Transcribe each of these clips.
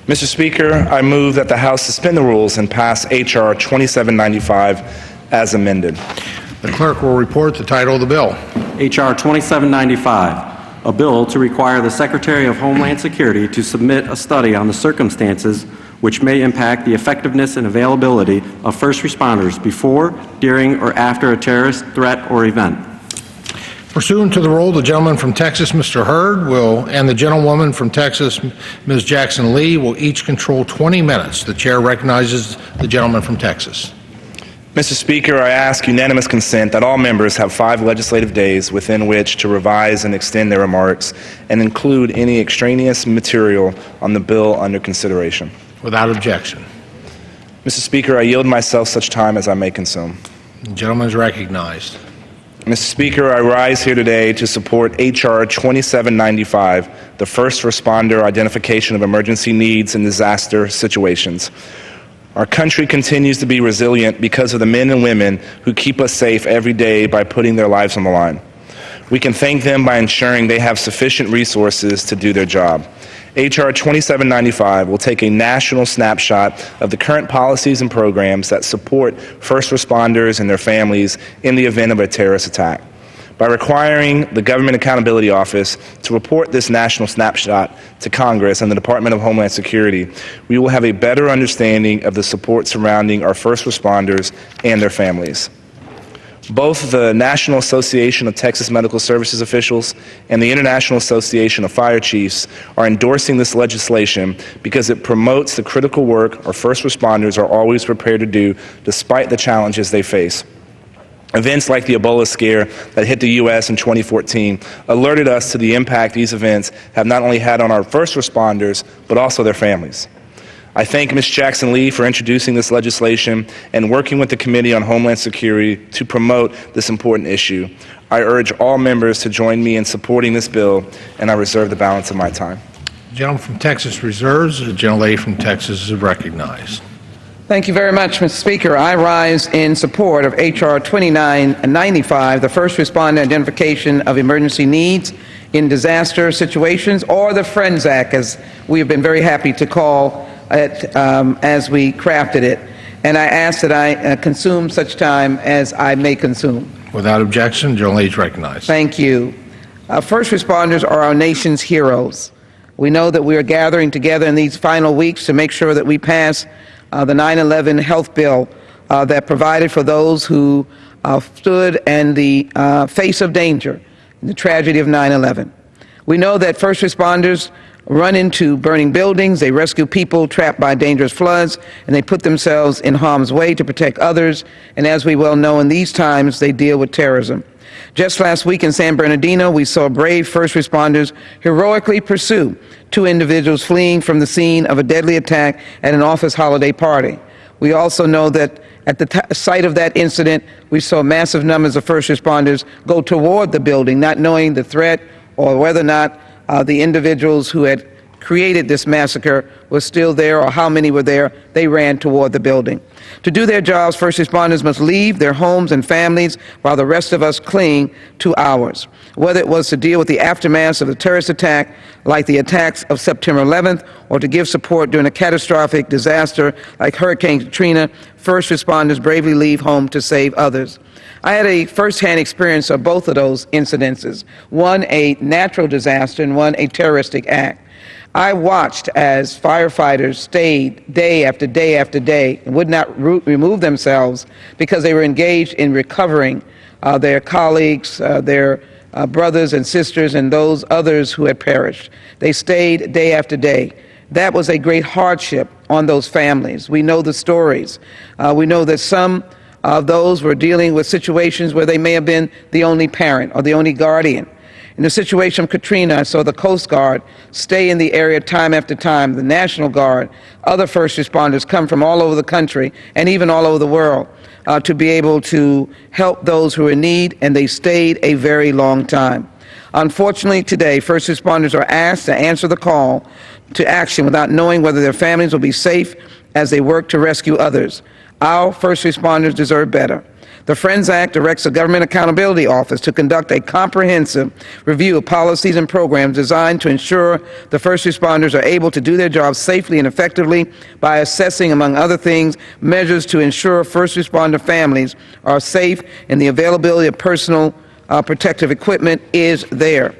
Mr. Speaker, I move that the House suspend the rules and pass H.R. 2795 as amended. The clerk will report the title of the bill. H.R. 2795, a bill to require the Secretary of Homeland Security to submit a study on the circumstances which may impact the effectiveness and availability of first responders before, during, or after a terrorist threat or event. Pursuant to the rule, the gentleman from Texas, Mr. Hurd, and the gentlewoman from Texas, Ms. Jackson Lee, will each control 20 minutes. The chair recognizes the gentleman from Texas. Mr. Speaker, I ask unanimous consent that all members have 5 legislative days within which to revise and extend their remarks and include any extraneous material on the bill under consideration. Without objection. Mr. Speaker, I yield myself such time as I may consume. The gentleman is recognized. Mr. Speaker, I rise here today to support H.R. 2795, the first responder identification of emergency needs in disaster situations. Our country continues to be resilient because of the men and women who keep us safe every day by putting their lives on the line. We can thank them by ensuring they have sufficient resources to do their job. H.R. 2795 will take a national snapshot of the current policies and programs that support first responders and their families in the event of a terrorist attack. By requiring the Government Accountability Office to report this national snapshot to Congress and the Department of Homeland Security, we will have a better understanding of the support surrounding our first responders and their families. Both the National Association of Texas Medical Services Officials and the International Association of Fire Chiefs are endorsing this legislation because it promotes the critical work our first responders are always prepared to do despite the challenges they face. Events like the Ebola scare that hit the U.S. in 2014 alerted us to the impact these events have not only had on our first responders, but also their families. I thank Ms. Jackson Lee for introducing this legislation and working with the Committee on Homeland Security to promote this important issue. I urge all members to join me in supporting this bill, and I reserve the balance of my time. The gentleman from Texas reserves. The gentlelady from Texas is recognized. Thank you very much, Mr. Speaker. I rise in support of H.R. 2995, the first responder identification of emergency needs in disaster situations, or the FRIENDS Act, as we have been very happy to call it as we crafted it. And I ask that I consume such time as I may consume. Without objection, the gentlelady is recognized. Thank you. First responders are our nation's heroes. We know that we are gathering together in these final weeks to make sure that we pass the 9/11 health bill that provided for those who stood in the face of danger, the tragedy of 9/11. We know that first responders run into burning buildings, they rescue people trapped by dangerous floods, and they put themselves in harm's way to protect others. And as we well know, in these times, they deal with terrorism. Just last week in San Bernardino, we saw brave first responders heroically pursue 2 individuals fleeing from the scene of a deadly attack at an office holiday party. We also know that at the site of that incident, we saw massive numbers of first responders go toward the building, not knowing the threat or whether or not the individuals who had created this massacre were still there or how many were there. They ran toward the building. To do their jobs, first responders must leave their homes and families while the rest of us cling to ours. Whether it was to deal with the aftermath of a terrorist attack like the attacks of September 11th or to give support during a catastrophic disaster like Hurricane Katrina, first responders bravely leave home to save others. I had a firsthand experience of both of those incidences, one a natural disaster and one a terroristic act. I watched as firefighters stayed day after day after day and would not remove themselves because they were engaged in recovering their colleagues, their brothers and sisters, and those others who had perished. They stayed day after day. That was a great hardship on those families. We know the stories. We know that some of those were dealing with situations where they may have been the only parent or the only guardian. In the situation of Katrina, I saw the Coast Guard stay in the area time after time, the National Guard, other first responders come from all over the country and even all over the world to be able to help those who are in need, and they stayed a very long time. Unfortunately, today, first responders are asked to answer the call to action without knowing whether their families will be safe as they work to rescue others. Our first responders deserve better. The Friends Act directs the Government Accountability Office to conduct a comprehensive review of policies and programs designed to ensure the first responders are able to do their jobs safely and effectively by assessing, among other things, measures to ensure first responder families are safe and the availability of personal protective equipment is there.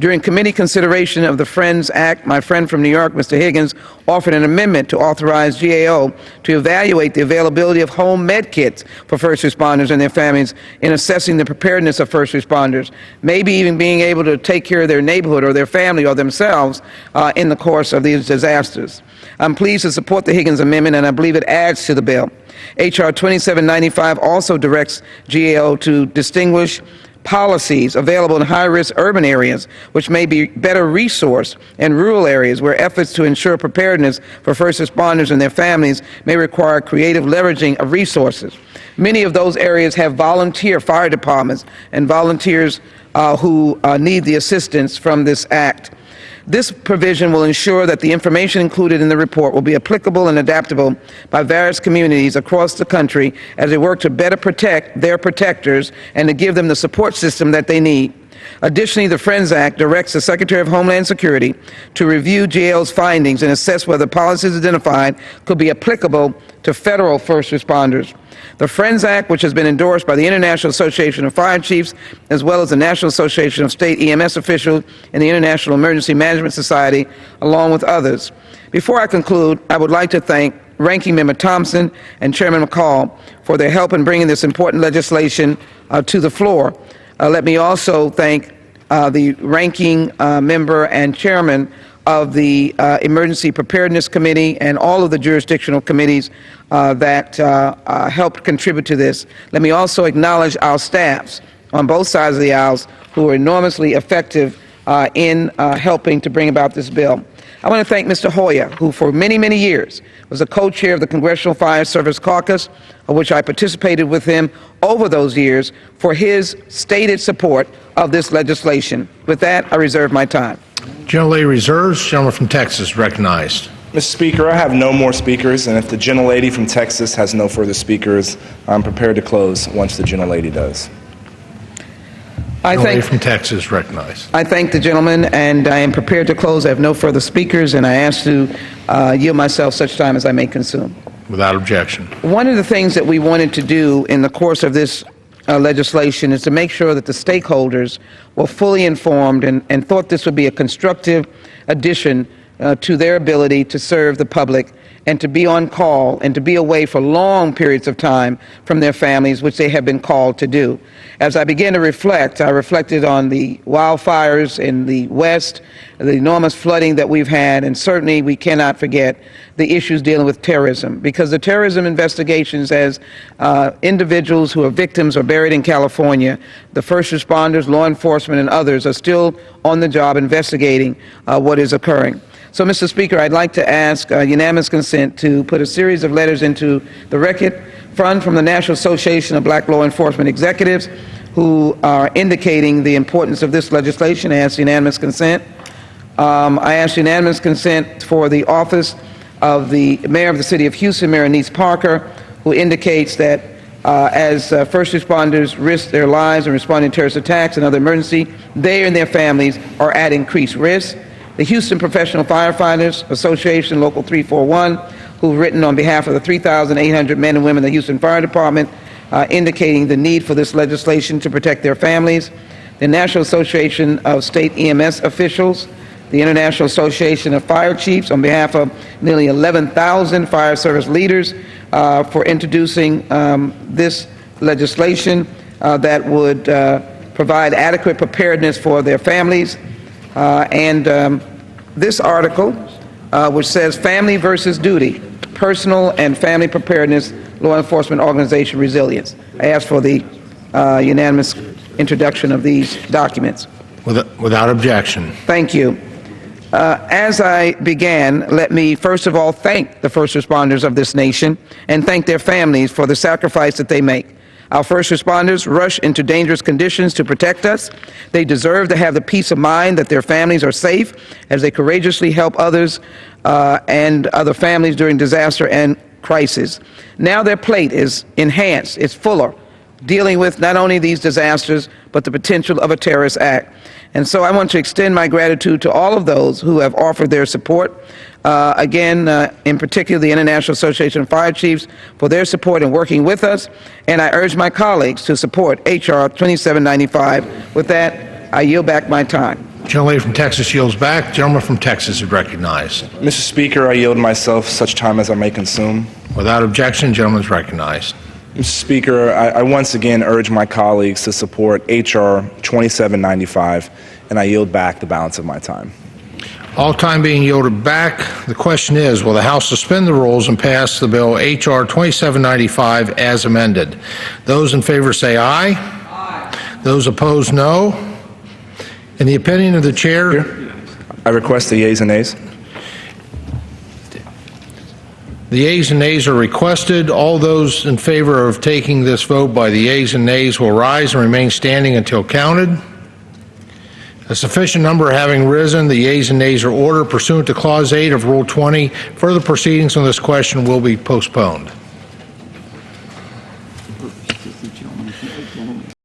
During committee consideration of the Friends Act, my friend from New York, Mr. Higgins, offered an amendment to authorize GAO to evaluate the availability of home med kits for first responders and their families in assessing the preparedness of first responders, maybe even being able to take care of their neighborhood or their family or themselves in the course of these disasters. I'm pleased to support the Higgins amendment, and I believe it adds to the bill. H.R. 2795 also directs GAO to distinguish policies available in high-risk urban areas, which may be better resourced in rural areas where efforts to ensure preparedness for first responders and their families may require creative leveraging of resources. Many of those areas have volunteer fire departments and volunteers who need the assistance from this act. This provision will ensure that the information included in the report will be applicable and adaptable by various communities across the country as they work to better protect their protectors and to give them the support system that they need. Additionally, the Friends Act directs the Secretary of Homeland Security to review GAO's findings and assess whether policies identified could be applicable to federal first responders. The Friends Act, which has been endorsed by the International Association of Fire Chiefs, as well as the National Association of State EMS Officials and the International Emergency Management Society, along with others. Before I conclude, I would like to thank Ranking Member Thompson and Chairman McCall for their help in bringing this important legislation to the floor. Let me also thank the Ranking Member and Chairman of the Emergency Preparedness Committee and all of the jurisdictional committees that helped contribute to this. Let me also acknowledge our staffs on both sides of the aisles who are enormously effective in helping to bring about this bill. I want to thank Mr. Hoyer, who for many, many years was the co-chair of the Congressional Fire Service Caucus, of which I participated with him over those years, for his stated support of this legislation. With that, I reserve my time. Gentlelady reserves. Gentleman from Texas recognized. Mr. Speaker, I have no more speakers, and if the gentlelady from Texas has no further speakers, I'm prepared to close once the gentlelady does. Gentlelady from Texas recognized. I thank the gentleman, and I am prepared to close. I have no further speakers, and I ask to yield myself such time as I may consume. Without objection. One of the things that we wanted to do in the course of this legislation is to make sure that the stakeholders were fully informed and thought this would be a constructive addition to their ability to serve the public and to be on call and to be away for long periods of time from their families, which they have been called to do. As I began to reflect, I reflected on the wildfires in the West, the enormous flooding that we've had, and certainly we cannot forget the issues dealing with terrorism, because the terrorism investigations, as individuals who are victims are buried in California, the first responders, law enforcement, and others are still on the job investigating what is occurring. So, Mr. Speaker, I'd like to ask unanimous consent to put a series of letters into the record from the National Association of Black Law Enforcement Executives, who are indicating the importance of this legislation. I ask unanimous consent. I ask unanimous consent for the office of the Mayor of the City of Houston, Mayor Anise Parker, who indicates that as first responders risk their lives in responding to terrorist attacks and other emergency, they and their families are at increased risk. The Houston Professional Firefighters Association, Local 341, who've written on behalf of the 3,800 men and women in the Houston Fire Department, indicating the need for this legislation to protect their families. The National Association of State EMS Officials, the International Association of Fire Chiefs, on behalf of nearly 11,000 fire service leaders, for introducing this legislation that would provide adequate preparedness for their families. This article, which says Family versus Duty, Personal and Family Preparedness, Law Enforcement Organization Resilience. I ask for the unanimous introduction of these documents. Without objection. Thank you. As I began, let me first of all thank the first responders of this nation and thank their families for the sacrifice that they make. Our first responders rush into dangerous conditions to protect us. They deserve to have the peace of mind that their families are safe as they courageously help others and other families during disaster and crisis. Now their plate is enhanced, it's fuller dealing with not only these disasters, but the potential of a terrorist act. And so I want to extend my gratitude to all of those who have offered their support. In particular, the International Association of Fire Chiefs for their support in working with us. And I urge my colleagues to support H.R. 2795. With that, I yield back my time. Gentlelady from Texas yields back. The gentleman from Texas is recognized. Mr. Speaker, I yield myself such time as I may consume. Without objection, the gentleman is recognized. Mr. Speaker, I once again urge my colleagues to support H.R. 2795, and I yield back the balance of my time. All time being yielded back, the question is, will the House suspend the rules and pass the bill H.R. 2795 as amended? Those in favor say aye. Aye. Those opposed, no. In the opinion of the chair, I request the yeas and nays. the yeas and nays are requested. All those in favor of taking this vote by the yeas and nays will rise and remain standing until counted. A sufficient number having risen, the yeas and nays are ordered pursuant to Clause 8 of Rule 20. Further proceedings on this question will be postponed.